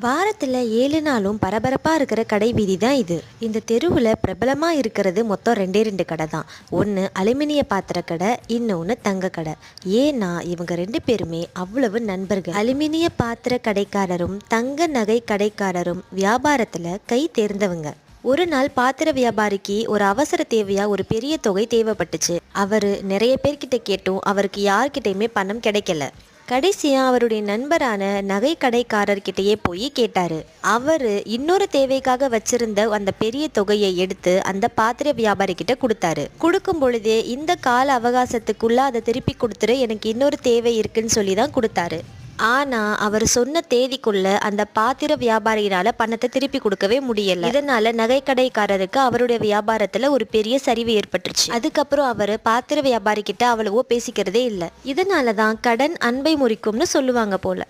வாரத்தில் 7 நாளும் பரபரப்பாக இருக்கிற கடை வீதி தான் இது. இந்த தெருவில் பிரபலமாக இருக்கிறது மொத்தம் ரெண்டே ரெண்டு கடை தான். ஒன்று அலுமினிய பாத்திர கடை, இன்னொன்று தங்க கடை. ஏன்னா இவங்க ரெண்டு பேருமே அவ்வளவு நண்பர்கள். அலுமினிய பாத்திர கடைக்காரரும் தங்க நகை கடைக்காரரும் வியாபாரத்தில் கை தேர்ந்தவங்க. ஒரு நாள் பாத்திர வியாபாரிக்கு ஒரு அவசர தேவையா ஒரு பெரிய தொகை தேவைப்பட்டுச்சு. அவரு நிறைய பேர்கிட்ட கேட்டும் அவருக்கு யார்கிட்டயுமே பணம் கிடைக்கல. கடைசியா அவருடைய நண்பரான நகை கடைக்காரர்கிட்டயே போய் கேட்டாரு. அவரு இன்னொரு தேவைக்காக வச்சிருந்த அந்த பெரிய தொகையை எடுத்து அந்த பாத்திர வியாபாரி கிட்ட கொடுத்தாரு. கொடுக்கும் பொழுதே இந்த கால அவகாசத்துக்குள்ள அதை திருப்பி கொடுத்துரு, எனக்கு இன்னொரு தேவை இருக்குன்னு சொல்லி தான் கொடுத்தாரு. ஆனா அவர் சொன்ன தேதிக்குள்ள அந்த பாத்திர வியாபாரியினால பணத்தை திருப்பி கொடுக்கவே முடியல. இதனால நகைக்கடைக்காரருக்கு அவருடைய வியாபாரத்துல ஒரு பெரிய சரிவு ஏற்பட்டுருச்சு. அதுக்கப்புறம் அவர் பாத்திர வியாபாரி கிட்ட அவ்வளவோ பேசிக்கிறதே இல்லை. இதனாலதான் கடன் அன்பை முறிக்கும்னு சொல்லுவாங்க போல.